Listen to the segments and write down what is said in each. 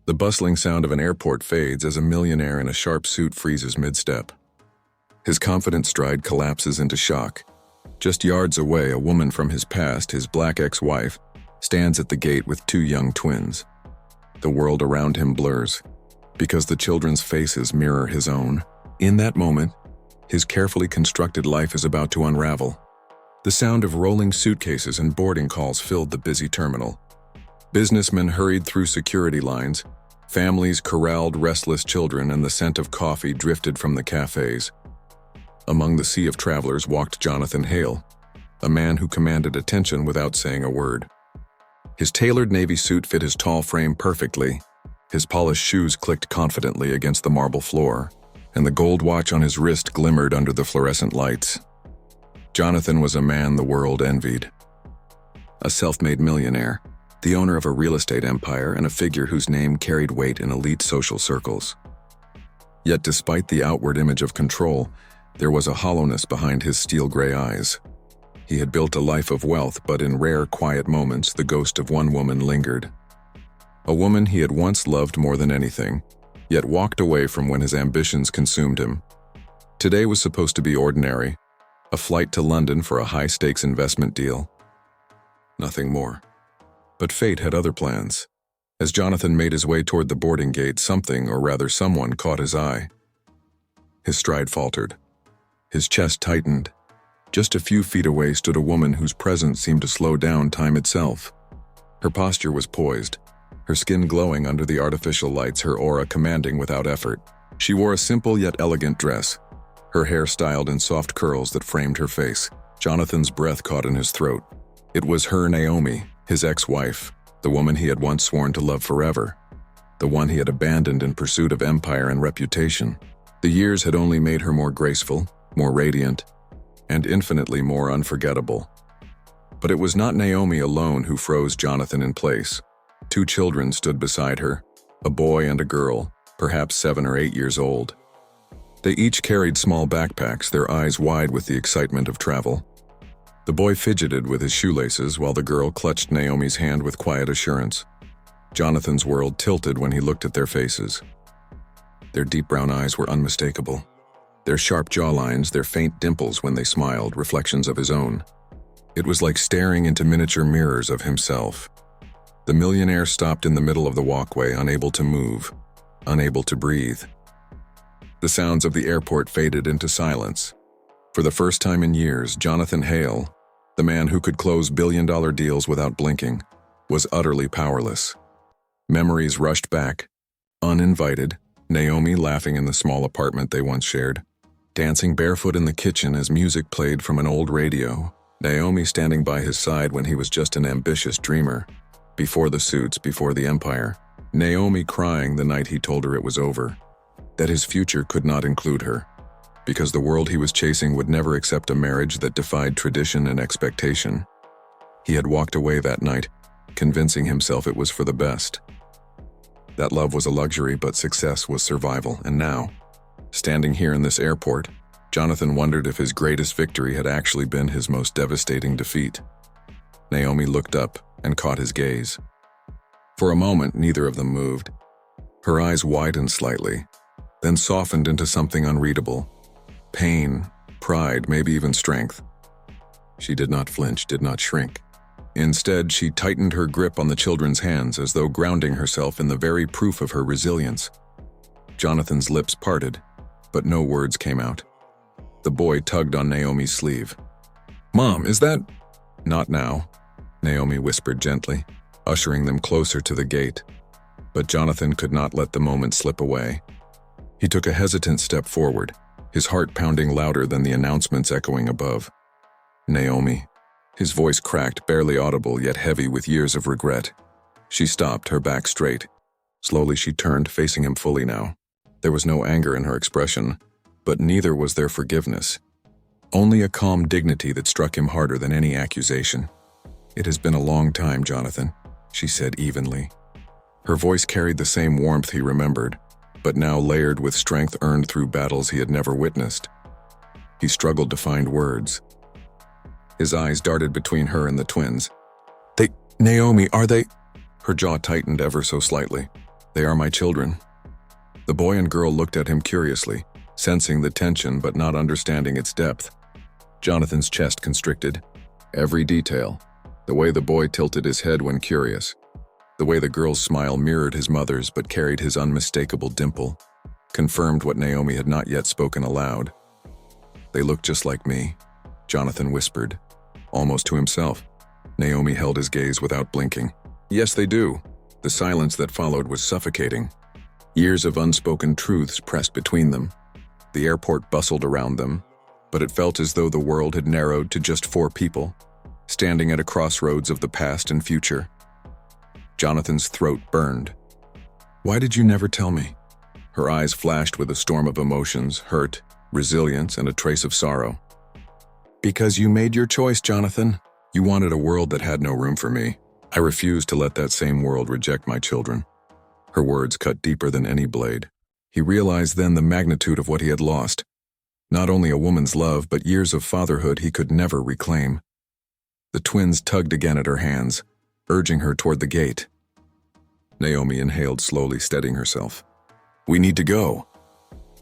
The bustling sound of an airport fades as a millionaire in a sharp suit freezes mid-step. His confident stride collapses into shock. Just yards away, a woman from his past, his black ex-wife, stands at the gate with two young twins. The world around him blurs, because the children's faces mirror his own. In that moment, his carefully constructed life is about to unravel. The sound of rolling suitcases and boarding calls filled the busy terminal. Businessmen hurried through security lines, families corralled restless children, and the scent of coffee drifted from the cafes. Among the sea of travelers walked Jonathan Hale, a man who commanded attention without saying a word. His tailored navy suit fit his tall frame perfectly. His polished shoes clicked confidently against the marble floor, and the gold watch on his wrist glimmered under the fluorescent lights. Jonathan was a man the world envied. A self-made millionaire, the owner of a real estate empire and a figure whose name carried weight in elite social circles. Yet despite the outward image of control, there was a hollowness behind his steel-gray eyes. He had built a life of wealth, but in rare, quiet moments, the ghost of one woman lingered. A woman he had once loved more than anything, yet walked away from when his ambitions consumed him. Today was supposed to be ordinary, a flight to London for a high-stakes investment deal. Nothing more. But fate had other plans. As Jonathan made his way toward the boarding gate, something, or rather someone, caught his eye. His stride faltered. His chest tightened. Just a few feet away stood a woman whose presence seemed to slow down time itself. Her posture was poised, her skin glowing under the artificial lights, her aura commanding without effort. She wore a simple yet elegant dress, her hair styled in soft curls that framed her face. Jonathan's breath caught in his throat. It was her Naomi, his ex-wife, the woman he had once sworn to love forever, the one he had abandoned in pursuit of empire and reputation. The years had only made her more graceful, more radiant, and infinitely more unforgettable. But it was not Naomi alone who froze Jonathan in place. Two children stood beside her, a boy and a girl, perhaps 7 or 8 years old. They each carried small backpacks, their eyes wide with the excitement of travel. The boy fidgeted with his shoelaces while the girl clutched Naomi's hand with quiet assurance. Jonathan's world tilted when he looked at their faces. Their deep brown eyes were unmistakable. Their sharp jawlines, their faint dimples when they smiled, reflections of his own. It was like staring into miniature mirrors of himself. The millionaire stopped in the middle of the walkway, unable to move, unable to breathe. The sounds of the airport faded into silence. For the first time in years, Jonathan Hale, the man who could close billion-dollar deals without blinking, was utterly powerless. Memories rushed back, uninvited, Naomi laughing in the small apartment they once shared, dancing barefoot in the kitchen as music played from an old radio, Naomi standing by his side when he was just an ambitious dreamer, before the suits, before the empire, Naomi crying the night he told her it was over, that his future could not include her, because the world he was chasing would never accept a marriage that defied tradition and expectation. He had walked away that night, convincing himself it was for the best. That love was a luxury, but success was survival, and now, standing here in this airport, Jonathan wondered if his greatest victory had actually been his most devastating defeat. Naomi looked up and caught his gaze. For a moment, neither of them moved. Her eyes widened slightly, then softened into something unreadable. Pain, pride, maybe even strength. She did not flinch, did not shrink. Instead, she tightened her grip on the children's hands as though grounding herself in the very proof of her resilience. Jonathan's lips parted, but no words came out. The boy tugged on Naomi's sleeve. "Mom, is that—" "Not now," Naomi whispered gently, ushering them closer to the gate. But Jonathan could not let the moment slip away. He took a hesitant step forward, his heart pounding louder than the announcements echoing above. "Naomi." His voice cracked, barely audible, yet heavy with years of regret. She stopped, her back straight. Slowly she turned, facing him fully now. There was no anger in her expression, but neither was there forgiveness. Only a calm dignity that struck him harder than any accusation. "It has been a long time, Jonathan," she said evenly. Her voice carried the same warmth he remembered, but now layered with strength earned through battles he had never witnessed. He struggled to find words. His eyes darted between her and the twins. Naomi, are they—" Her jaw tightened ever so slightly. They are my children." The boy and girl looked at him curiously, sensing the tension but not understanding its depth. Jonathan's chest constricted. Every detail, the way the boy tilted his head when curious, the way the girl's smile mirrored his mother's but carried his unmistakable dimple, confirmed what Naomi had not yet spoken aloud. "They look just like me," Jonathan whispered, almost to himself. Naomi held his gaze without blinking. "Yes, they do." The silence that followed was suffocating. Years of unspoken truths pressed between them. The airport bustled around them, but it felt as though the world had narrowed to just 4 people, standing at a crossroads of the past and future. Jonathan's throat burned. "Why did you never tell me?" Her eyes flashed with a storm of emotions, hurt, resilience, and a trace of sorrow. "Because you made your choice, Jonathan. You wanted a world that had no room for me. I refused to let that same world reject my children." Her words cut deeper than any blade. He realized then the magnitude of what he had lost. Not only a woman's love, but years of fatherhood he could never reclaim. The twins tugged again at her hands, urging her toward the gate. Naomi inhaled slowly, steadying herself. "We need to go."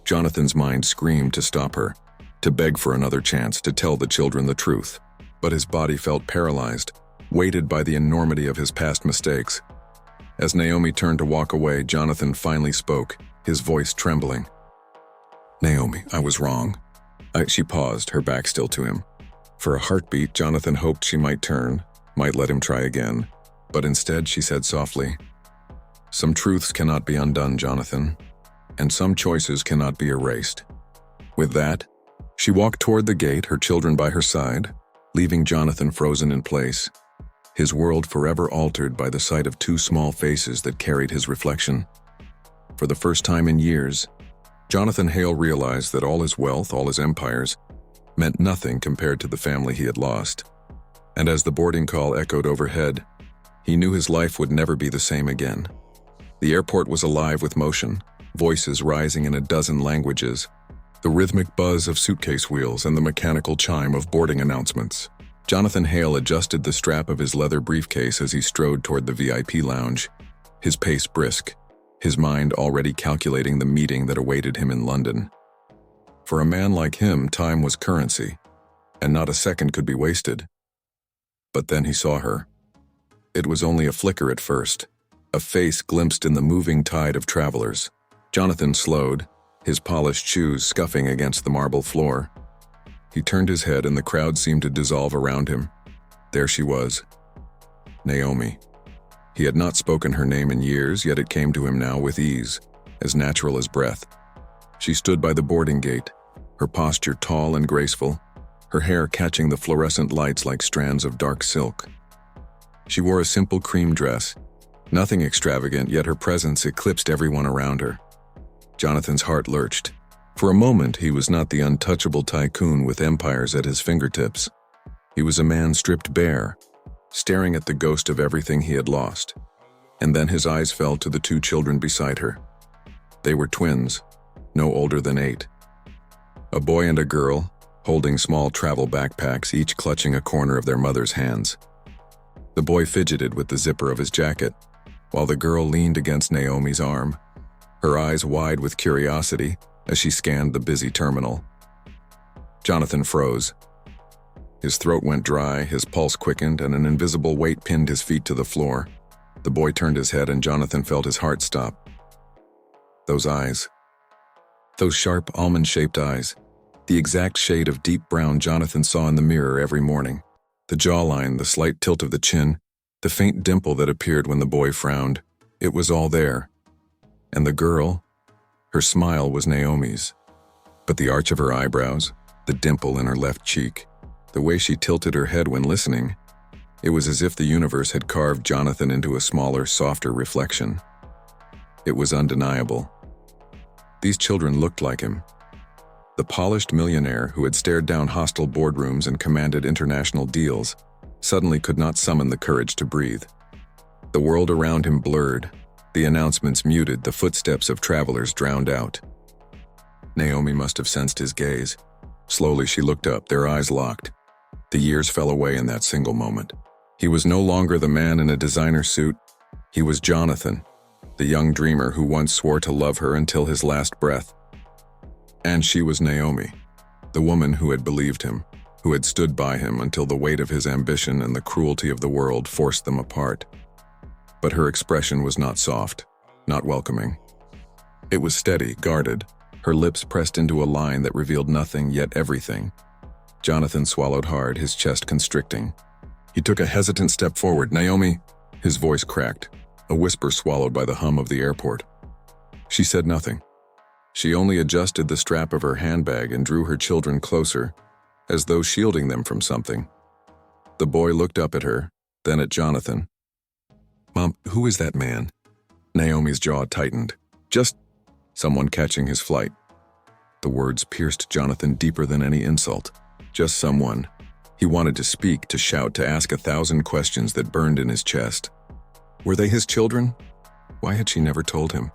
Jonathan's mind screamed to stop her, to beg for another chance to tell the children the truth. But his body felt paralyzed, weighted by the enormity of his past mistakes. As Naomi turned to walk away, Jonathan finally spoke, his voice trembling. "Naomi, I was wrong." She paused, her back still to him. For a heartbeat, Jonathan hoped she might turn, might let him try again. But instead, she said softly, "Some truths cannot be undone, Jonathan, and some choices cannot be erased." With that, she walked toward the gate, her children by her side, leaving Jonathan frozen in place, his world forever altered by the sight of 2 small faces that carried his reflection. For the first time in years, Jonathan Hale realized that all his wealth, all his empires, meant nothing compared to the family he had lost. And as the boarding call echoed overhead, he knew his life would never be the same again. The airport was alive with motion, voices rising in a dozen languages, the rhythmic buzz of suitcase wheels and the mechanical chime of boarding announcements. Jonathan Hale adjusted the strap of his leather briefcase as he strode toward the VIP lounge, his pace brisk, his mind already calculating the meeting that awaited him in London. For a man like him, time was currency, and not a second could be wasted. But then he saw her. It was only a flicker at first, a face glimpsed in the moving tide of travelers. Jonathan slowed, his polished shoes scuffing against the marble floor. He turned his head and the crowd seemed to dissolve around him. There she was, Naomi. He had not spoken her name in years, yet it came to him now with ease, as natural as breath. She stood by the boarding gate, her posture tall and graceful, her hair catching the fluorescent lights like strands of dark silk. She wore a simple cream dress, nothing extravagant, yet her presence eclipsed everyone around her. Jonathan's heart lurched. For a moment, he was not the untouchable tycoon with empires at his fingertips. He was a man stripped bare, staring at the ghost of everything he had lost. And then his eyes fell to the 2 children beside her. They were twins, no older than 8. A boy and a girl, holding small travel backpacks, each clutching a corner of their mother's hands. The boy fidgeted with the zipper of his jacket, while the girl leaned against Naomi's arm, her eyes wide with curiosity as she scanned the busy terminal. Jonathan froze. His throat went dry, his pulse quickened, and an invisible weight pinned his feet to the floor. The boy turned his head and Jonathan felt his heart stop. Those eyes. Those sharp, almond-shaped eyes. The exact shade of deep brown Jonathan saw in the mirror every morning. The jawline, the slight tilt of the chin, the faint dimple that appeared when the boy frowned. It was all there. And the girl, her smile was Naomi's. But the arch of her eyebrows, the dimple in her left cheek, the way she tilted her head when listening, it was as if the universe had carved Jonathan into a smaller, softer reflection. It was undeniable. These children looked like him. The polished millionaire who had stared down hostile boardrooms and commanded international deals suddenly could not summon the courage to breathe. The world around him blurred, the announcements muted, the footsteps of travelers drowned out. Naomi must have sensed his gaze. Slowly she looked up, their eyes locked. The years fell away in that single moment. He was no longer the man in a designer suit. He was Jonathan, the young dreamer who once swore to love her until his last breath. And she was Naomi, the woman who had believed him, who had stood by him until the weight of his ambition and the cruelty of the world forced them apart. But her expression was not soft, not welcoming. It was steady, guarded, her lips pressed into a line that revealed nothing yet everything. Jonathan swallowed hard, his chest constricting. He took a hesitant step forward. "Naomi," his voice cracked, a whisper swallowed by the hum of the airport. She said nothing. She only adjusted the strap of her handbag and drew her children closer, as though shielding them from something. The boy looked up at her, then at Jonathan. "Mom, who is that man?" Naomi's jaw tightened. "Just someone catching his flight." The words pierced Jonathan deeper than any insult. Just someone. He wanted to speak, to shout, to ask 1,000 questions that burned in his chest. Were they his children? Why had she never told him?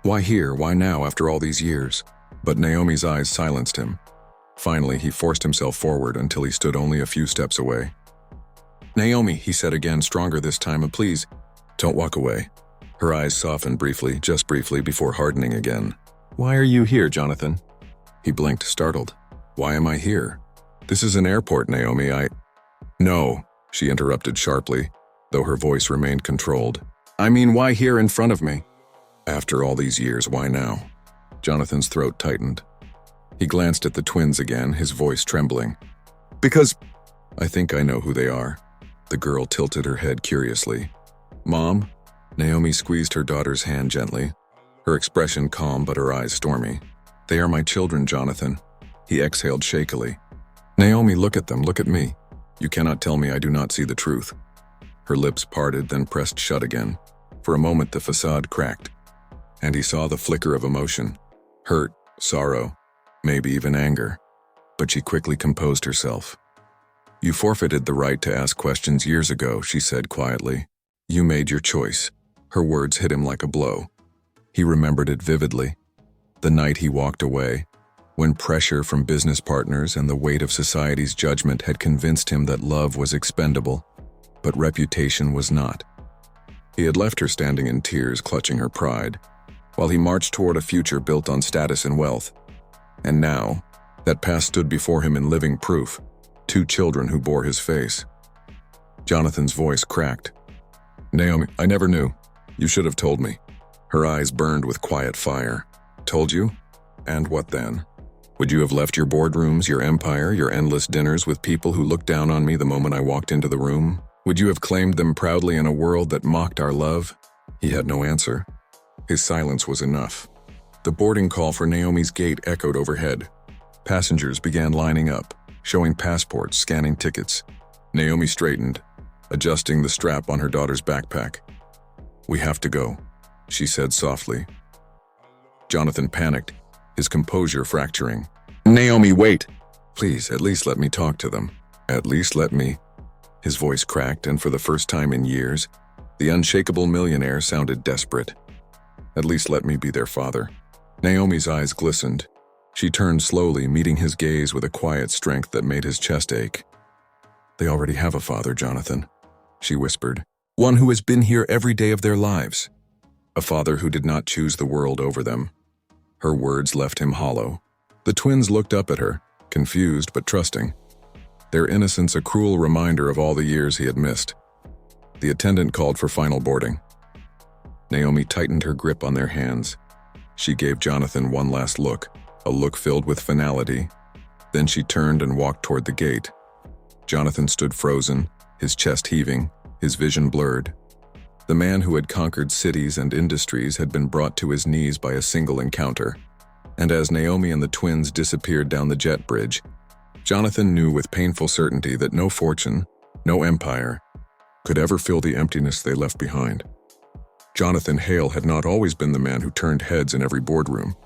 Why here? Why now, after all these years? But Naomi's eyes silenced him. Finally, he forced himself forward until he stood only a few steps away. "Naomi," he said again, stronger this time, "and please, don't walk away." Her eyes softened briefly, just briefly, before hardening again. "Why are you here, Jonathan?" He blinked, startled. "Why am I here? This is an airport, Naomi. No," she interrupted sharply, though her voice remained controlled. "I mean, why here in front of me?" "After all these years, why now?" Jonathan's throat tightened. He glanced at the twins again, his voice trembling. "Because I think I know who they are." The girl tilted her head curiously. "Mom?" Naomi squeezed her daughter's hand gently, her expression calm but her eyes stormy. "They are my children, Jonathan." He exhaled shakily. "Naomi, look at them, look at me. You cannot tell me I do not see the truth." Her lips parted, then pressed shut again. For a moment the facade cracked, and he saw the flicker of emotion. Hurt, sorrow, maybe even anger. But she quickly composed herself. "You forfeited the right to ask questions years ago," she said quietly. "You made your choice." Her words hit him like a blow. He remembered it vividly. The night he walked away, when pressure from business partners and the weight of society's judgment had convinced him that love was expendable, but reputation was not. He had left her standing in tears, clutching her pride, while he marched toward a future built on status and wealth. And now, that past stood before him in living proof, 2 children who bore his face. Jonathan's voice cracked. "Naomi, I never knew. You should have told me." Her eyes burned with quiet fire. "Told you? And what then? Would you have left your boardrooms, your empire, your endless dinners with people who looked down on me the moment I walked into the room? Would you have claimed them proudly in a world that mocked our love?" He had no answer. His silence was enough. The boarding call for Naomi's gate echoed overhead. Passengers began lining up, showing passports, scanning tickets. Naomi straightened, adjusting the strap on her daughter's backpack. "We have to go," she said softly. Jonathan panicked, his composure fracturing. "Naomi, wait! Please, at least let me talk to them. At least let me." His voice cracked, and for the first time in years, the unshakable millionaire sounded desperate. "At least let me be their father." Naomi's eyes glistened. She turned slowly, meeting his gaze with a quiet strength that made his chest ache. "They already have a father, Jonathan," she whispered. "One who has been here every day of their lives. A father who did not choose the world over them." Her words left him hollow. The twins looked up at her, confused but trusting. Their innocence a cruel reminder of all the years he had missed. The attendant called for final boarding. Naomi tightened her grip on their hands. She gave Jonathan one last look, a look filled with finality. Then she turned and walked toward the gate. Jonathan stood frozen, his chest heaving, his vision blurred. The man who had conquered cities and industries had been brought to his knees by a single encounter. And as Naomi and the twins disappeared down the jet bridge, Jonathan knew with painful certainty that no fortune, no empire, could ever fill the emptiness they left behind. Jonathan Hale had not always been the man who turned heads in every boardroom.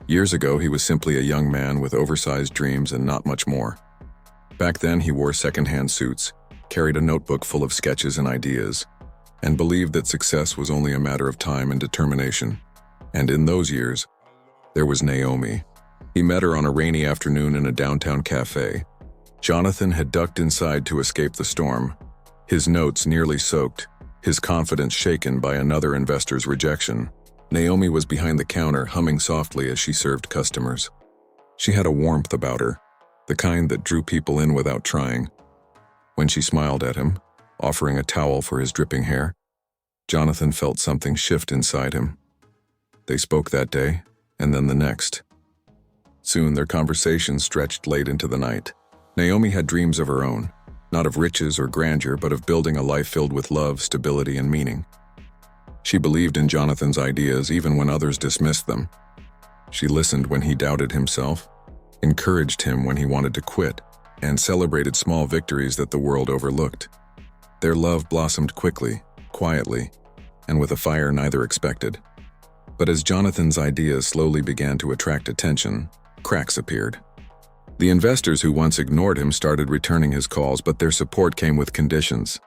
Years ago, he was simply a young man with oversized dreams and not much more. Back then, he wore second-hand suits, carried a notebook full of sketches and ideas, and believed that success was only a matter of time and determination. And in those years, there was Naomi. He met her on a rainy afternoon in a downtown cafe. Jonathan had ducked inside to escape the storm, his notes nearly soaked, his confidence shaken by another investor's rejection. Naomi was behind the counter, humming softly as she served customers. She had a warmth about her, the kind that drew people in without trying. When she smiled at him, offering a towel for his dripping hair, Jonathan felt something shift inside him. They spoke that day, and then the next. Soon their conversation stretched late into the night. Naomi had dreams of her own, not of riches or grandeur, but of building a life filled with love, stability, and meaning. She believed in Jonathan's ideas even when others dismissed them. She listened when he doubted himself, encouraged him when he wanted to quit, and celebrated small victories that the world overlooked. Their love blossomed quickly, quietly, and with a fire neither expected. But as Jonathan's ideas slowly began to attract attention, cracks appeared. The investors who once ignored him started returning his calls, but their support came with conditions.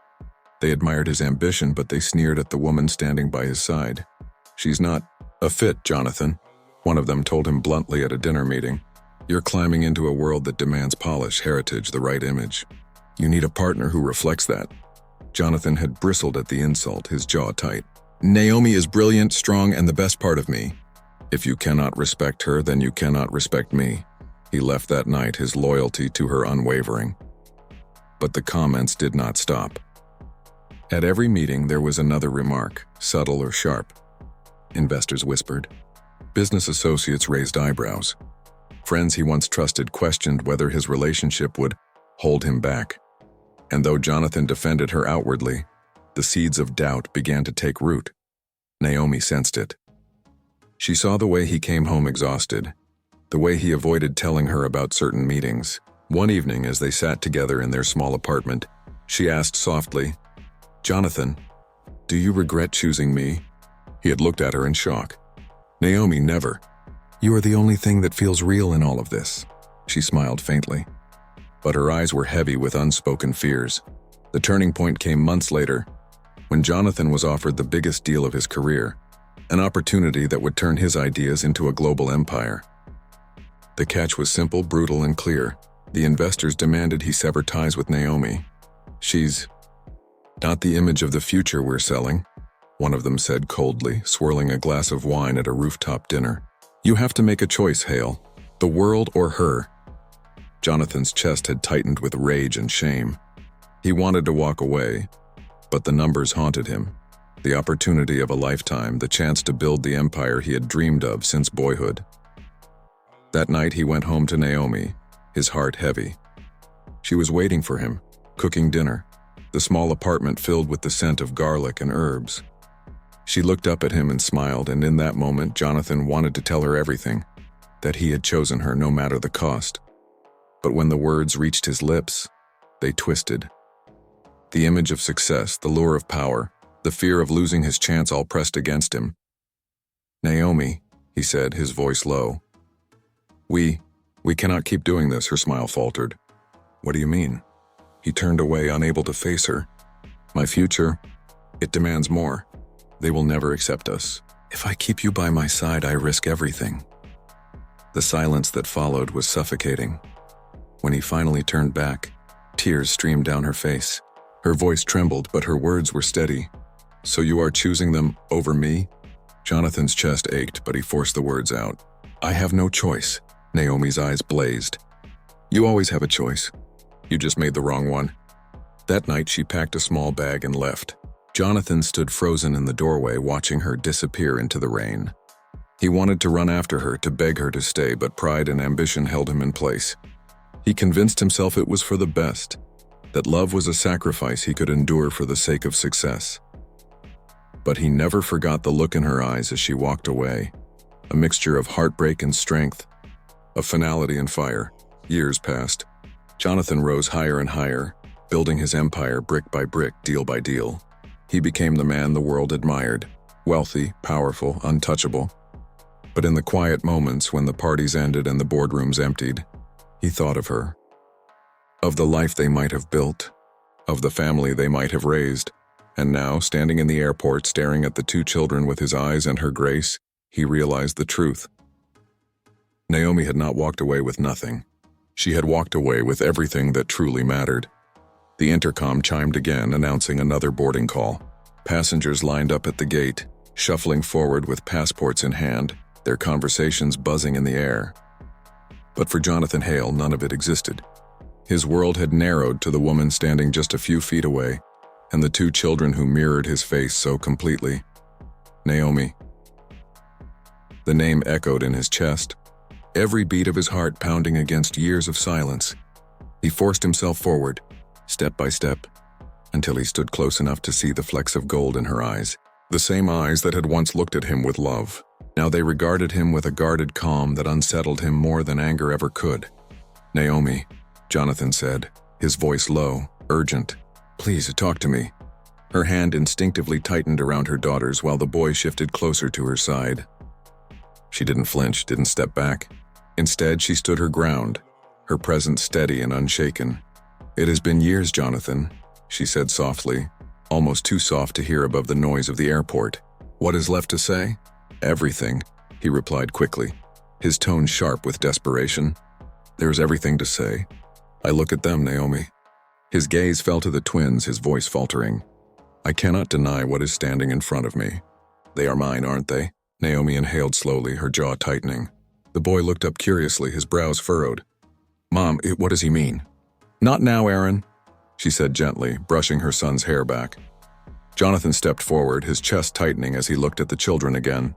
They admired his ambition, but they sneered at the woman standing by his side. "She's not a fit, Jonathan," one of them told him bluntly at a dinner meeting. "You're climbing into a world that demands polish, heritage, the right image. You need a partner who reflects that." Jonathan had bristled at the insult, his jaw tight. "Naomi is brilliant, strong, and the best part of me. If you cannot respect her, then you cannot respect me." He left that night, his loyalty to her unwavering. But the comments did not stop. At every meeting, there was another remark, subtle or sharp. Investors whispered. Business associates raised eyebrows. Friends he once trusted questioned whether his relationship would hold him back. And though Jonathan defended her outwardly, the seeds of doubt began to take root. Naomi sensed it. She saw the way he came home exhausted, the way he avoided telling her about certain meetings. One evening, as they sat together in their small apartment, she asked softly, "Jonathan, do you regret choosing me?" He had looked at her in shock. "Naomi, never. You are the only thing that feels real in all of this." She smiled faintly, but her eyes were heavy with unspoken fears. The turning point came months later, when Jonathan was offered the biggest deal of his career, an opportunity that would turn his ideas into a global empire. The catch was simple, brutal, and clear. The investors demanded he sever ties with Naomi. "She's not the image of the future we're selling," one of them said coldly, swirling a glass of wine at a rooftop dinner. "You have to make a choice, Hale. The world or her." Jonathan's chest had tightened with rage and shame. He wanted to walk away, but the numbers haunted him. The opportunity of a lifetime, the chance to build the empire he had dreamed of since boyhood. That night he went home to Naomi, his heart heavy. She was waiting for him, cooking dinner, the small apartment filled with the scent of garlic and herbs. She looked up at him and smiled, and in that moment Jonathan wanted to tell her everything, that he had chosen her no matter the cost. But when the words reached his lips, they twisted. The image of success, the lure of power, the fear of losing his chance all pressed against him. "Naomi," he said, his voice low. We cannot keep doing this," her smile faltered. "What do you mean?" He turned away, unable to face her. "My future, it demands more. They will never accept us. If I keep you by my side, I risk everything." The silence that followed was suffocating. When he finally turned back, tears streamed down her face. Her voice trembled, but her words were steady. "So you are choosing them over me?" Jonathan's chest ached, but he forced the words out. "I have no choice." Naomi's eyes blazed. "You always have a choice. You just made the wrong one." That night she packed a small bag and left. Jonathan stood frozen in the doorway, watching her disappear into the rain. He wanted to run after her, to beg her to stay, but pride and ambition held him in place. He convinced himself it was for the best, that love was a sacrifice he could endure for the sake of success. But he never forgot the look in her eyes as she walked away, a mixture of heartbreak and strength, of finality and fire. Years passed. Jonathan rose higher and higher, building his empire brick by brick, deal by deal. He became the man the world admired, wealthy, powerful, untouchable. But in the quiet moments when the parties ended and the boardrooms emptied, he thought of her, of the life they might have built, of the family they might have raised. And now, standing in the airport, staring at the two children with his eyes and her grace, he realized the truth. Naomi had not walked away with nothing. She had walked away with everything that truly mattered. The intercom chimed again, announcing another boarding call. Passengers lined up at the gate, shuffling forward with passports in hand, their conversations buzzing in the air. But for Jonathan Hale, none of it existed. His world had narrowed to the woman standing just a few feet away, and the two children who mirrored his face so completely. Naomi. The name echoed in his chest, every beat of his heart pounding against years of silence. He forced himself forward, step by step, until he stood close enough to see the flecks of gold in her eyes. The same eyes that had once looked at him with love. Now they regarded him with a guarded calm that unsettled him more than anger ever could. "Naomi," Jonathan said, his voice low, urgent. "Please, talk to me." Her hand instinctively tightened around her daughter's while the boy shifted closer to her side. She didn't flinch, didn't step back. Instead, she stood her ground, her presence steady and unshaken. "It has been years, Jonathan," she said softly, almost too soft to hear above the noise of the airport. "What is left to say?" "Everything," he replied quickly, his tone sharp with desperation. "There's everything to say. I look at them, Naomi." His gaze fell to the twins, his voice faltering. "I cannot deny what is standing in front of me. They are mine, aren't they?" Naomi inhaled slowly, her jaw tightening. The boy looked up curiously, his brows furrowed. "Mom, what does he mean?" "Not now, Aaron," she said gently, brushing her son's hair back. Jonathan stepped forward, his chest tightening as he looked at the children again.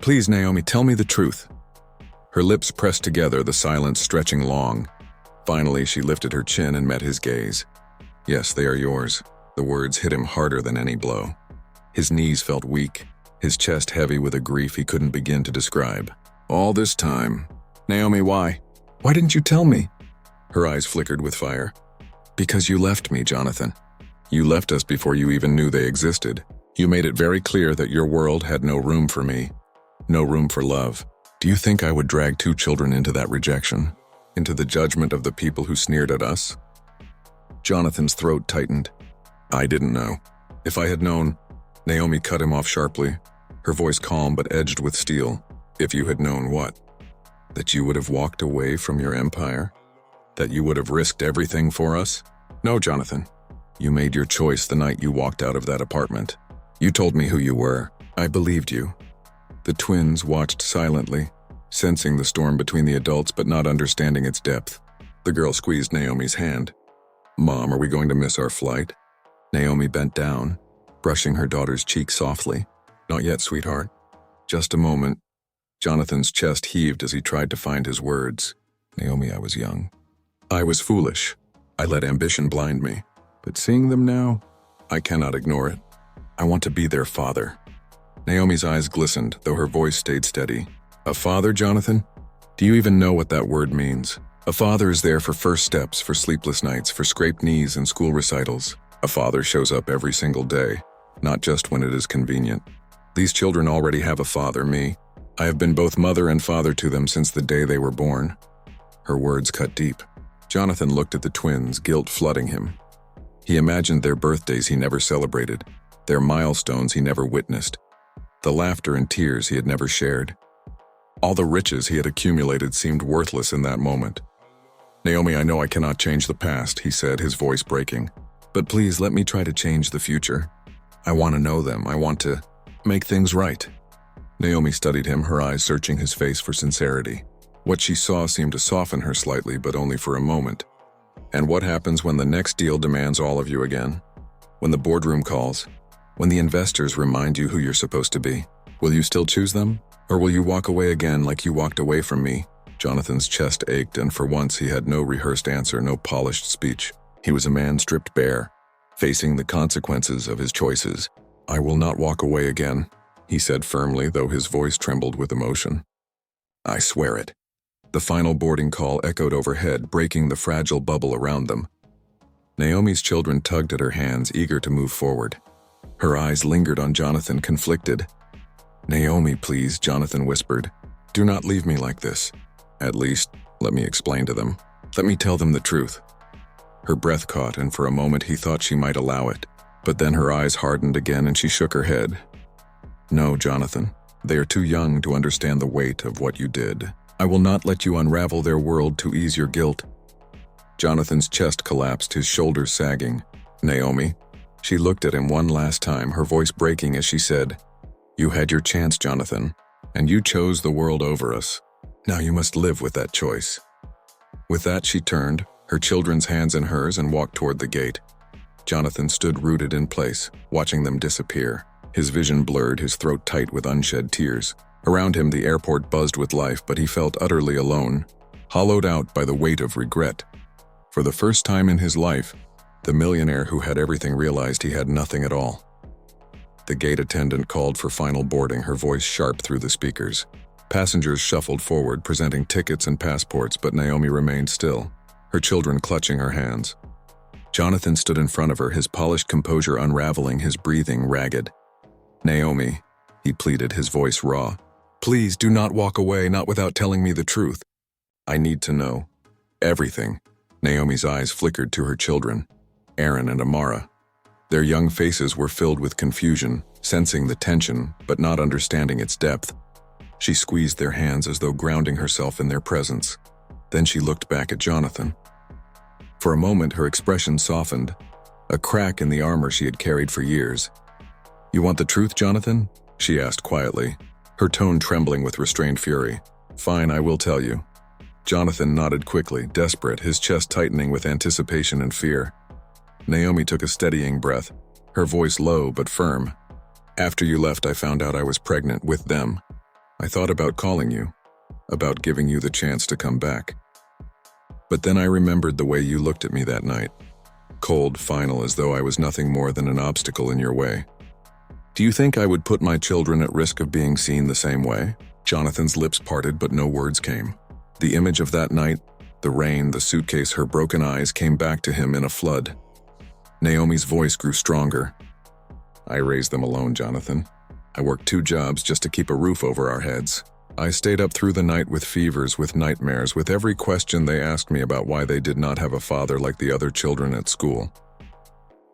"Please, Naomi, tell me the truth." Her lips pressed together, the silence stretching long. Finally, she lifted her chin and met his gaze. "Yes, they are yours." The words hit him harder than any blow. His knees felt weak, his chest heavy with a grief he couldn't begin to describe. "All this time. Naomi, why? Why didn't you tell me?" Her eyes flickered with fire. "Because you left me, Jonathan. You left us before you even knew they existed. You made it very clear that your world had no room for me, no room for love. Do you think I would drag two children into that rejection? Into the judgment of the people who sneered at us?" Jonathan's throat tightened. "I didn't know. If I had known..." Naomi cut him off sharply, her voice calm but edged with steel. "If you had known what? That you would have walked away from your empire? That you would have risked everything for us? No, Jonathan. You made your choice the night you walked out of that apartment. You told me who you were. I believed you." The twins watched silently, sensing the storm between the adults but not understanding its depth. The girl squeezed Naomi's hand. "Mom, are we going to miss our flight?" Naomi bent down, brushing her daughter's cheek softly. "Not yet, sweetheart. Just a moment." Jonathan's chest heaved as he tried to find his words. "Naomi, I was young. I was foolish. I let ambition blind me. But seeing them now, I cannot ignore it. I want to be their father." Naomi's eyes glistened, though her voice stayed steady. "A father, Jonathan? Do you even know what that word means? A father is there for first steps, for sleepless nights, for scraped knees and school recitals. A father shows up every single day, not just when it is convenient. These children already have a father, me. I have been both mother and father to them since the day they were born." Her words cut deep. Jonathan looked at the twins, guilt flooding him. He imagined their birthdays he never celebrated, their milestones he never witnessed, the laughter and tears he had never shared. All the riches he had accumulated seemed worthless in that moment. "Naomi, I know I cannot change the past," he said, his voice breaking. "But please let me try to change the future. I want to know them. I want to make things right." Naomi studied him, her eyes searching his face for sincerity. What she saw seemed to soften her slightly, but only for a moment. "And what happens when the next deal demands all of you again? When the boardroom calls? When the investors remind you who you're supposed to be? Will you still choose them? Or will you walk away again like you walked away from me?" Jonathan's chest ached, and for once he had no rehearsed answer, no polished speech. He was a man stripped bare, facing the consequences of his choices. "I will not walk away again," he said firmly, though his voice trembled with emotion. "I swear it." The final boarding call echoed overhead, breaking the fragile bubble around them. Naomi's children tugged at her hands, eager to move forward. Her eyes lingered on Jonathan, conflicted. "Naomi, please," Jonathan whispered. "Do not leave me like this. At least, let me explain to them. Let me tell them the truth." Her breath caught, and for a moment he thought she might allow it. But then her eyes hardened again and she shook her head. "No, Jonathan. They are too young to understand the weight of what you did. I will not let you unravel their world to ease your guilt." Jonathan's chest collapsed, his shoulders sagging. "Naomi, She looked at him one last time, her voice breaking as she said, "You had your chance, Jonathan, and you chose the world over us. Now you must live with that choice." With that, she turned, her children's hands in hers, and walked toward the gate. Jonathan stood rooted in place, watching them disappear. His vision blurred, his throat tight with unshed tears. Around him, the airport buzzed with life, but he felt utterly alone, hollowed out by the weight of regret. For the first time in his life, the millionaire who had everything realized he had nothing at all. The gate attendant called for final boarding, her voice sharp through the speakers. Passengers shuffled forward, presenting tickets and passports, but Naomi remained still, her children clutching her hands. Jonathan stood in front of her, his polished composure unraveling, his breathing ragged. "Naomi," he pleaded, his voice raw. "Please do not walk away, not without telling me the truth. I need to know. Everything." Naomi's eyes flickered to her children, Aaron and Amara. Their young faces were filled with confusion, sensing the tension, but not understanding its depth. She squeezed their hands as though grounding herself in their presence. Then she looked back at Jonathan. For a moment, her expression softened, a crack in the armor she had carried for years. "You want the truth, Jonathan?" she asked quietly, her tone trembling with restrained fury. "Fine, I will tell you." Jonathan nodded quickly, desperate, his chest tightening with anticipation and fear. Naomi took a steadying breath, her voice low but firm. "After you left, I found out I was pregnant with them. I thought about calling you, about giving you the chance to come back. But then I remembered the way you looked at me that night. Cold, final, as though I was nothing more than an obstacle in your way. Do you think I would put my children at risk of being seen the same way?" Jonathan's lips parted, but no words came. The image of that night, the rain, the suitcase, her broken eyes came back to him in a flood. Naomi's voice grew stronger. "I raised them alone, Jonathan. I worked 2 jobs just to keep a roof over our heads. I stayed up through the night with fevers, with nightmares, with every question they asked me about why they did not have a father like the other children at school.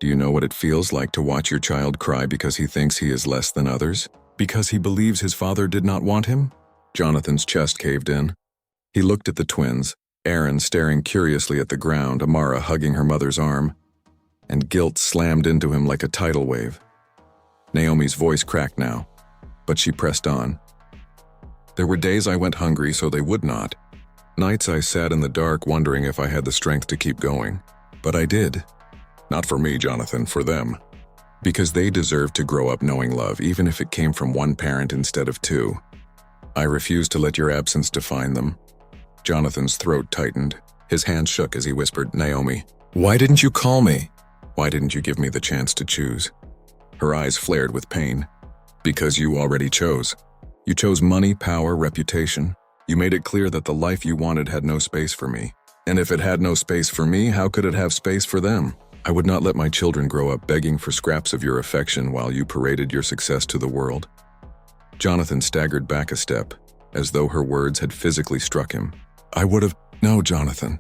Do you know what it feels like to watch your child cry because he thinks he is less than others? Because he believes his father did not want him?" Jonathan's chest caved in. He looked at the twins, Aaron staring curiously at the ground, Amara hugging her mother's arm, and guilt slammed into him like a tidal wave. Naomi's voice cracked now, but she pressed on. "There were days I went hungry so they would not. Nights I sat in the dark wondering if I had the strength to keep going. But I did. Not for me, Jonathan, for them. Because they deserved to grow up knowing love, even if it came from one parent instead of 2. I refused to let your absence define them." Jonathan's throat tightened. His hand shook as he whispered, "Naomi, why didn't you call me? Why didn't you give me the chance to choose?" Her eyes flared with pain. "Because you already chose. You chose money, power, reputation. You made it clear that the life you wanted had no space for me. And if it had no space for me, how could it have space for them? I would not let my children grow up begging for scraps of your affection while you paraded your success to the world." Jonathan staggered back a step, as though her words had physically struck him. "I would have—" "No, Jonathan."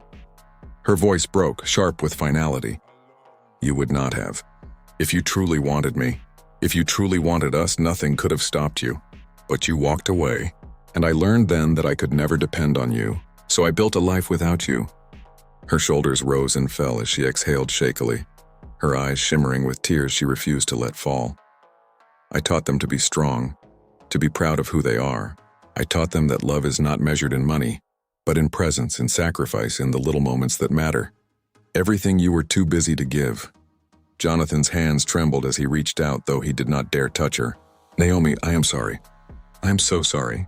Her voice broke, sharp with finality. "You would not have. If you truly wanted me, if you truly wanted us, nothing could have stopped you. But you walked away, and I learned then that I could never depend on you, so I built a life without you." Her shoulders rose and fell as she exhaled shakily, her eyes shimmering with tears she refused to let fall. "I taught them to be strong, to be proud of who they are. I taught them that love is not measured in money, but in presence, in sacrifice, in the little moments that matter. Everything you were too busy to give." Jonathan's hands trembled as he reached out, though he did not dare touch her. "Naomi, I am sorry. I am so sorry.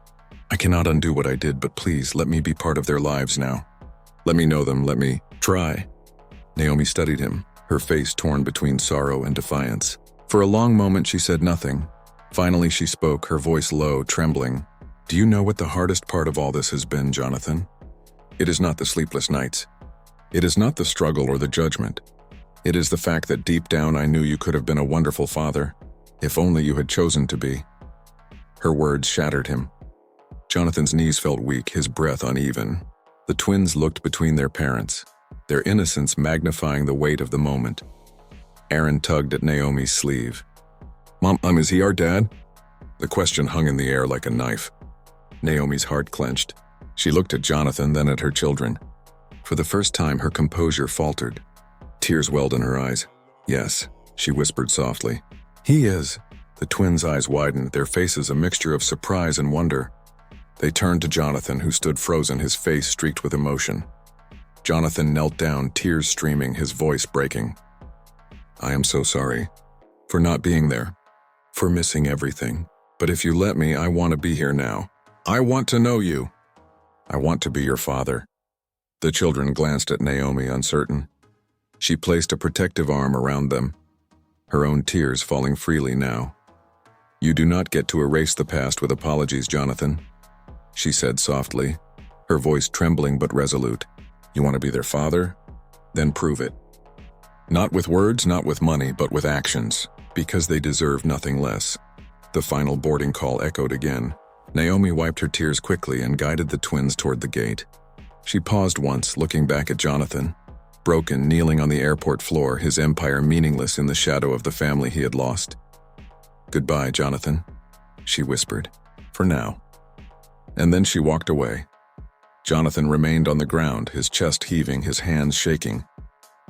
I cannot undo what I did, but please let me be part of their lives now. Let me know them, let me try." Naomi studied him, her face torn between sorrow and defiance. For a long moment she said nothing. Finally she spoke, her voice low, trembling. "Do you know what the hardest part of all this has been, Jonathan? It is not the sleepless nights. It is not the struggle or the judgment. It is the fact that deep down I knew you could have been a wonderful father, if only you had chosen to be." Her words shattered him. Jonathan's knees felt weak, his breath uneven. The twins looked between their parents, their innocence magnifying the weight of the moment. Aaron tugged at Naomi's sleeve. Mom, is he our dad?" The question hung in the air like a knife. Naomi's heart clenched. She looked at Jonathan, then at her children. For the first time, her composure faltered. Tears welled in her eyes. "Yes, she whispered softly. He is. The twins' eyes widened, their faces a mixture of surprise and wonder. They turned to Jonathan, who stood frozen, his face streaked with emotion. Jonathan knelt down, tears streaming, his voice breaking. I am so sorry. For not being there. For missing everything. But if you let me, I want to be here now. I want to know you. I want to be your father. The children glanced at Naomi, uncertain. She placed a protective arm around them, her own tears falling freely now. You do not get to erase the past with apologies, Jonathan, she said softly, her voice trembling but resolute. You want to be their father? Then prove it. Not with words, not with money, but with actions, because they deserve nothing less. The final boarding call echoed again. Naomi wiped her tears quickly and guided the twins toward the gate. She paused once, looking back at Jonathan, broken, kneeling on the airport floor, his empire meaningless in the shadow of the family he had lost. Goodbye, Jonathan, she whispered, for now. And then she walked away. Jonathan remained on the ground, his chest heaving, his hands shaking.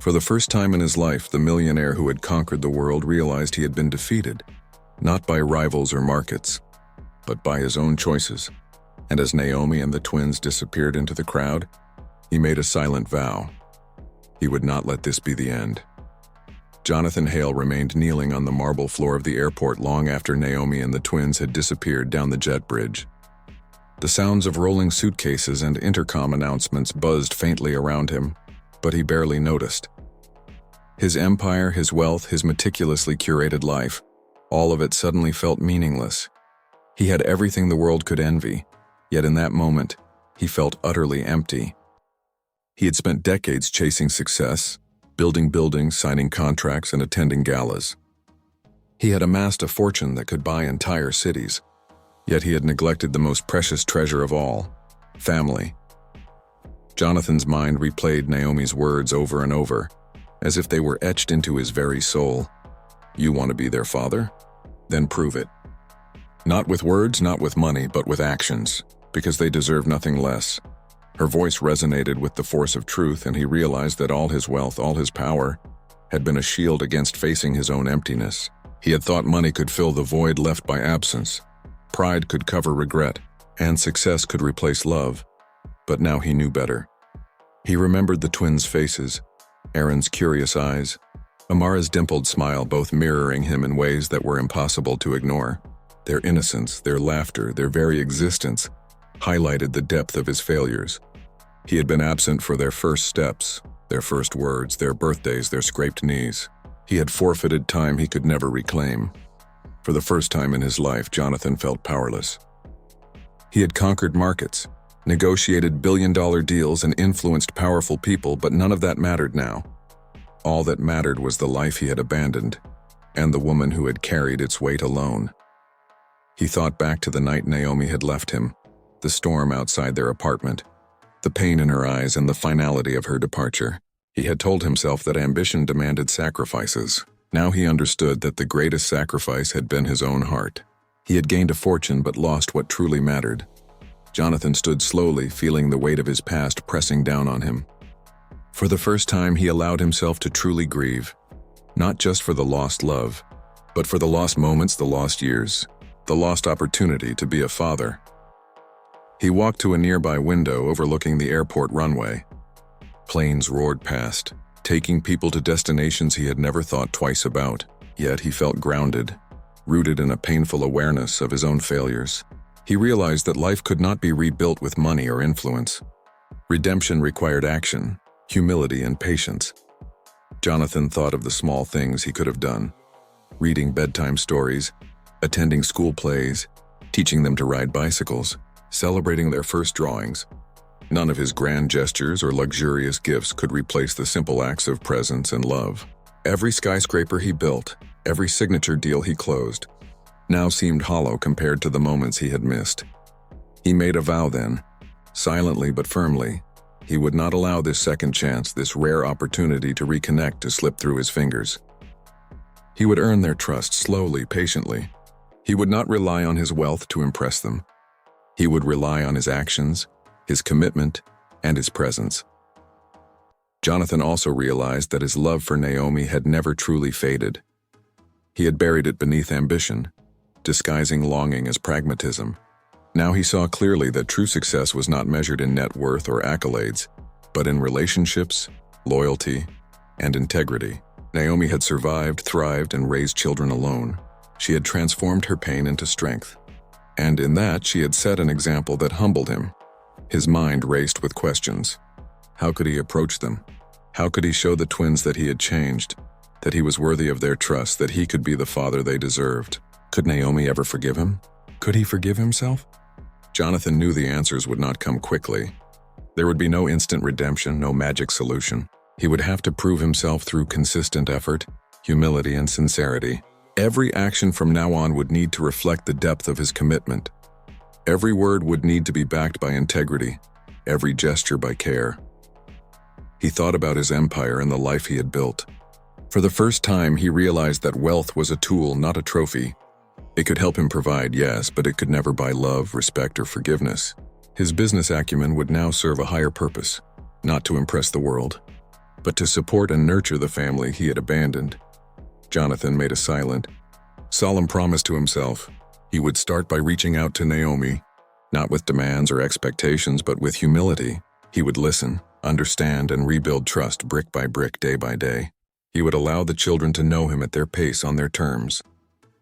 For the first time in his life, the millionaire who had conquered the world realized he had been defeated, not by rivals or markets, but by his own choices. And as Naomi and the twins disappeared into the crowd, he made a silent vow. He would not let this be the end. Jonathan Hale remained kneeling on the marble floor of the airport long after Naomi and the twins had disappeared down the jet bridge. The sounds of rolling suitcases and intercom announcements buzzed faintly around him, but he barely noticed. His empire, his wealth, his meticulously curated life, all of it suddenly felt meaningless. He had everything the world could envy, yet in that moment, he felt utterly empty. He had spent decades chasing success, building buildings, signing contracts, and attending galas. He had amassed a fortune that could buy entire cities, yet he had neglected the most precious treasure of all, family. Jonathan's mind replayed Naomi's words over and over, as if they were etched into his very soul. You want to be their father? Then prove it. Not with words, not with money, but with actions, because they deserve nothing less. Her voice resonated with the force of truth, and he realized that all his wealth, all his power, had been a shield against facing his own emptiness. He had thought money could fill the void left by absence, pride could cover regret, and success could replace love. But now he knew better. He remembered the twins' faces, Aaron's curious eyes, Amara's dimpled smile, both mirroring him in ways that were impossible to ignore. Their innocence, their laughter, their very existence highlighted the depth of his failures. He had been absent for their first steps, their first words, their birthdays, their scraped knees. He had forfeited time he could never reclaim. For the first time in his life, Jonathan felt powerless. He had conquered markets, negotiated billion-dollar deals, and influenced powerful people, but none of that mattered now. All that mattered was the life he had abandoned, and the woman who had carried its weight alone. He thought back to the night Naomi had left him, the storm outside their apartment, the pain in her eyes, and the finality of her departure. He had told himself that ambition demanded sacrifices. Now he understood that the greatest sacrifice had been his own heart. He had gained a fortune but lost what truly mattered. Jonathan stood slowly, feeling the weight of his past pressing down on him. For the first time, he allowed himself to truly grieve, not just for the lost love, but for the lost moments, the lost years, the lost opportunity to be a father. He walked to a nearby window overlooking the airport runway. Planes roared past, taking people to destinations he had never thought twice about. Yet he felt grounded, rooted in a painful awareness of his own failures. He realized that life could not be rebuilt with money or influence. Redemption required action, humility, and patience. Jonathan thought of the small things he could have done: reading bedtime stories, attending school plays, teaching them to ride bicycles, celebrating their first drawings. None of his grand gestures or luxurious gifts could replace the simple acts of presence and love. Every skyscraper he built, every signature deal he closed, now seemed hollow compared to the moments he had missed. He made a vow then, silently but firmly. He would not allow this second chance, this rare opportunity to reconnect, to slip through his fingers. He would earn their trust slowly, patiently. He would not rely on his wealth to impress them. He would rely on his actions, his commitment, and his presence. Jonathan also realized that his love for Naomi had never truly faded. He had buried it beneath ambition, disguising longing as pragmatism. Now he saw clearly that true success was not measured in net worth or accolades, but in relationships, loyalty, and integrity. Naomi had survived, thrived, and raised children alone. She had transformed her pain into strength. And in that, she had set an example that humbled him. His mind raced with questions. How could he approach them? How could he show the twins that he had changed, that he was worthy of their trust, that he could be the father they deserved? Could Naomi ever forgive him? Could he forgive himself? Jonathan knew the answers would not come quickly. There would be no instant redemption, no magic solution. He would have to prove himself through consistent effort, humility, and sincerity. Every action from now on would need to reflect the depth of his commitment. Every word would need to be backed by integrity, every gesture by care. He thought about his empire and the life he had built. For the first time, he realized that wealth was a tool, not a trophy. It could help him provide, yes, but it could never buy love, respect, or forgiveness. His business acumen would now serve a higher purpose, not to impress the world, but to support and nurture the family he had abandoned. Jonathan made a silent, solemn promise to himself. He would start by reaching out to Naomi, not with demands or expectations, but with humility. He would listen, understand, and rebuild trust brick by brick, day by day. He would allow the children to know him at their pace, on their terms.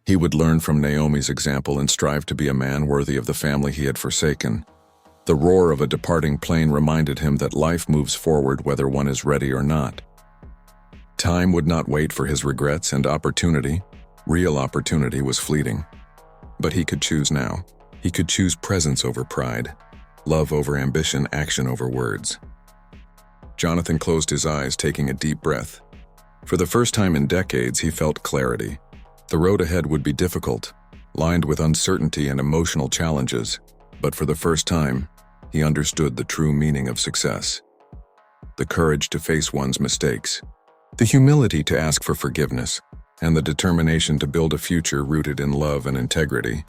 He would learn from Naomi's example and strive to be a man worthy of the family he had forsaken. The roar of a departing plane reminded him that life moves forward whether one is ready or not. Time would not wait for his regrets, and opportunity, real opportunity, was fleeting. But he could choose now. He could choose presence over pride, love over ambition, action over words. Jonathan closed his eyes, taking a deep breath. For the first time in decades, he felt clarity. The road ahead would be difficult, lined with uncertainty and emotional challenges, but for the first time, he understood the true meaning of success. The courage to face one's mistakes, the humility to ask for forgiveness, and the determination to build a future rooted in love and integrity.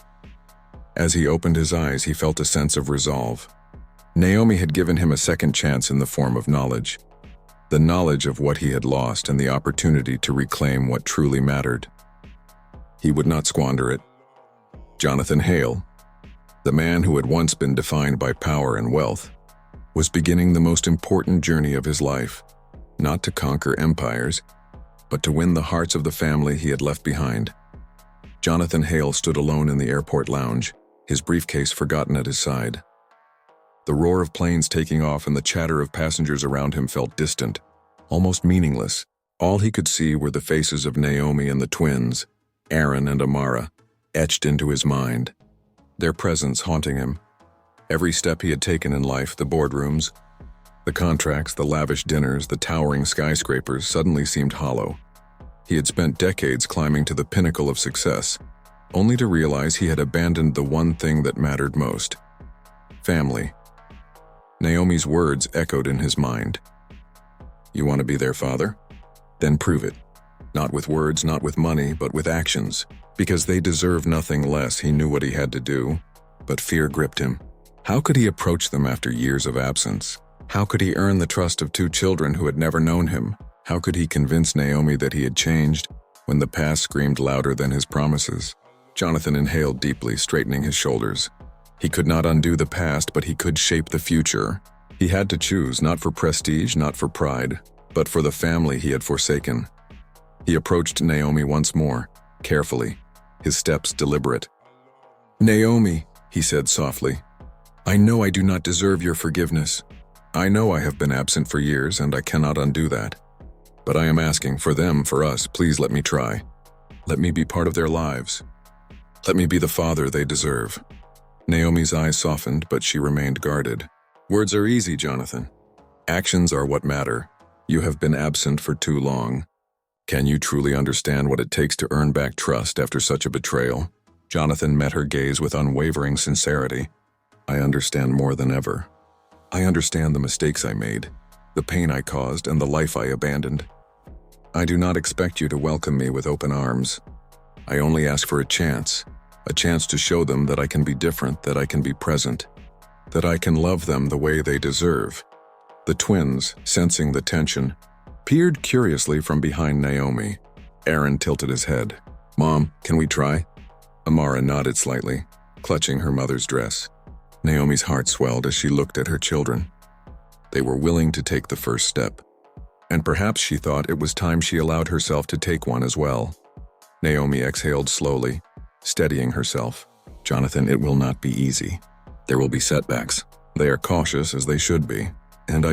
As he opened his eyes, he felt a sense of resolve. Naomi had given him a second chance in the form of knowledge. The knowledge of what he had lost and the opportunity to reclaim what truly mattered. He would not squander it. Jonathan Hale, the man who had once been defined by power and wealth, was beginning the most important journey of his life, not to conquer empires, but to win the hearts of the family he had left behind. Jonathan Hale stood alone in the airport lounge, his briefcase forgotten at his side. The roar of planes taking off and the chatter of passengers around him felt distant, almost meaningless. All he could see were the faces of Naomi and the twins, Aaron and Amara, etched into his mind, their presence haunting him. Every step he had taken in life, the boardrooms, the contracts, the lavish dinners, the towering skyscrapers, suddenly seemed hollow. He had spent decades climbing to the pinnacle of success, only to realize he had abandoned the one thing that mattered most: family. Naomi's words echoed in his mind. You want to be their father? Then prove it. Not with words, not with money, but with actions. Because they deserve nothing less. He knew what he had to do, but fear gripped him. How could he approach them after years of absence? How could he earn the trust of two children who had never known him? How could he convince Naomi that he had changed when the past screamed louder than his promises? Jonathan inhaled deeply, straightening his shoulders. He could not undo the past, but he could shape the future. He had to choose, not for prestige, not for pride, but for the family he had forsaken. He approached Naomi once more, carefully, his steps deliberate. Naomi, he said softly, I know I do not deserve your forgiveness. I know I have been absent for years and I cannot undo that. But I am asking for them, for us, please let me try. Let me be part of their lives. Let me be the father they deserve. Naomi's eyes softened, but she remained guarded. Words are easy, Jonathan. Actions are what matter. You have been absent for too long. Can you truly understand what it takes to earn back trust after such a betrayal? Jonathan met her gaze with unwavering sincerity. I understand more than ever. I understand the mistakes I made, the pain I caused, and the life I abandoned. I do not expect you to welcome me with open arms. I only ask for a chance to show them that I can be different, that I can be present, that I can love them the way they deserve. The twins, sensing the tension, peered curiously from behind Naomi. Aaron tilted his head. "Mom, can we try?" Amara nodded slightly, clutching her mother's dress. Naomi's heart swelled as she looked at her children. They were willing to take the first step. And perhaps she thought it was time she allowed herself to take one as well. Naomi exhaled slowly, steadying herself. "Jonathan, it will not be easy. There will be setbacks. They are cautious as they should be. And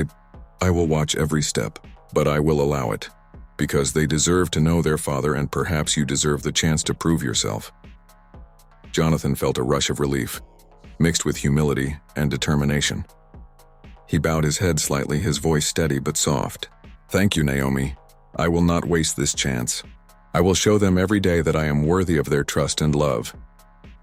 I will watch every step, but I will allow it. Because they deserve to know their father, and perhaps you deserve the chance to prove yourself." Jonathan felt a rush of relief, mixed with humility and determination. He bowed his head slightly, his voice steady but soft. "Thank you, Naomi. I will not waste this chance. I will show them every day that I am worthy of their trust and love."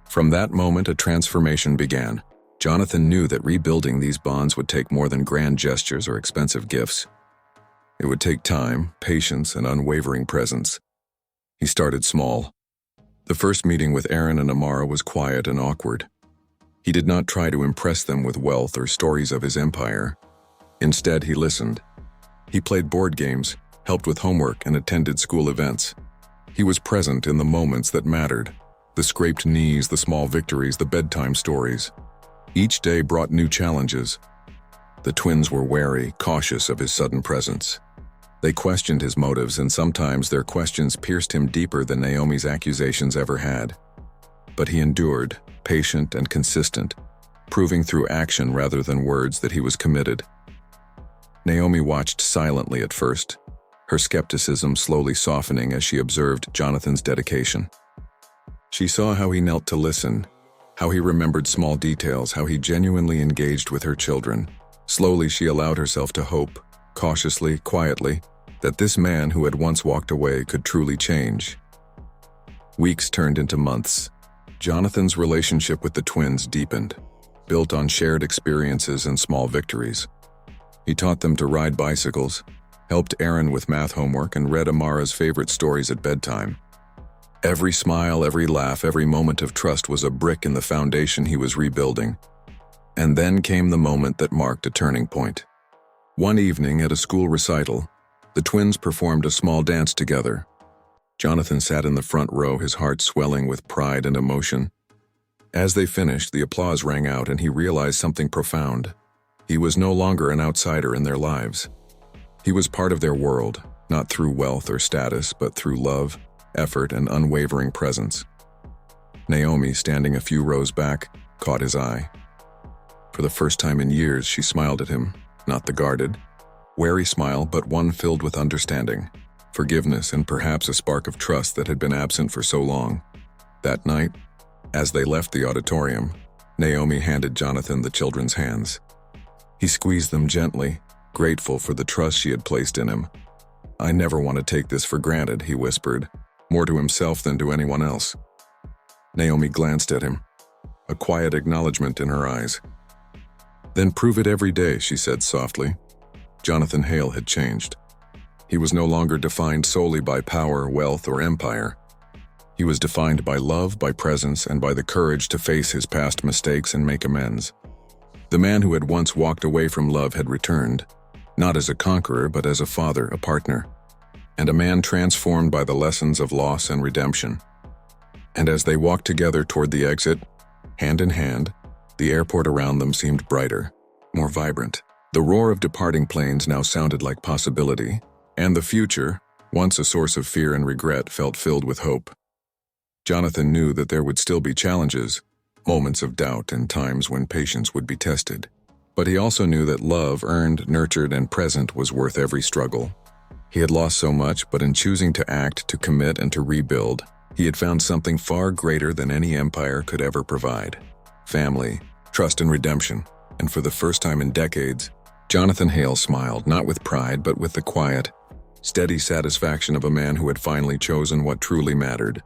From that moment, a transformation began. Jonathan knew that rebuilding these bonds would take more than grand gestures or expensive gifts. It would take time, patience, and unwavering presence. He started small. The first meeting with Aaron and Amara was quiet and awkward. He did not try to impress them with wealth or stories of his empire. Instead, he listened. He played board games, helped with homework, and attended school events. He was present in the moments that mattered. The scraped knees, the small victories, the bedtime stories. Each day brought new challenges. The twins were wary, cautious of his sudden presence. They questioned his motives, and sometimes their questions pierced him deeper than Naomi's accusations ever had. But he endured, patient and consistent, proving through action rather than words that he was committed. Naomi watched silently at first, her skepticism slowly softening as she observed Jonathan's dedication. She saw how he knelt to listen, how he remembered small details, how he genuinely engaged with her children. Slowly, she allowed herself to hope, cautiously, quietly, that this man who had once walked away could truly change. Weeks turned into months. Jonathan's relationship with the twins deepened, built on shared experiences and small victories. He taught them to ride bicycles, helped Aaron with math homework, and read Amara's favorite stories at bedtime. Every smile, every laugh, every moment of trust was a brick in the foundation he was rebuilding. And then came the moment that marked a turning point. One evening at a school recital, the twins performed a small dance together. Jonathan sat in the front row, his heart swelling with pride and emotion. As they finished, the applause rang out, and he realized something profound. He was no longer an outsider in their lives. He was part of their world, not through wealth or status, but through love, effort, and unwavering presence. Naomi, standing a few rows back, caught his eye. For the first time in years, she smiled at him, not the guarded, wary smile, but one filled with understanding, forgiveness, and perhaps a spark of trust that had been absent for so long. That night, as they left the auditorium, Naomi handed Jonathan the children's hands. He squeezed them gently, grateful for the trust she had placed in him. "I never want to take this for granted," he whispered, more to himself than to anyone else. Naomi glanced at him, a quiet acknowledgement in her eyes. "Then prove it every day," she said softly. Jonathan Hale had changed. He was no longer defined solely by power, wealth, or empire. He was defined by love, by presence, and by the courage to face his past mistakes and make amends. The man who had once walked away from love had returned, not as a conqueror, but as a father, a partner, and a man transformed by the lessons of loss and redemption. And as they walked together toward the exit, hand in hand, the airport around them seemed brighter, more vibrant. The roar of departing planes now sounded like possibility, and the future, once a source of fear and regret, felt filled with hope. Jonathan knew that there would still be challenges, moments of doubt, and times when patience would be tested. But he also knew that love, earned, nurtured, and present, was worth every struggle. He had lost so much, but in choosing to act, to commit, and to rebuild, he had found something far greater than any empire could ever provide: family, trust, and redemption. And for the first time in decades, Jonathan Hale smiled, not with pride, but with the quiet, steady satisfaction of a man who had finally chosen what truly mattered.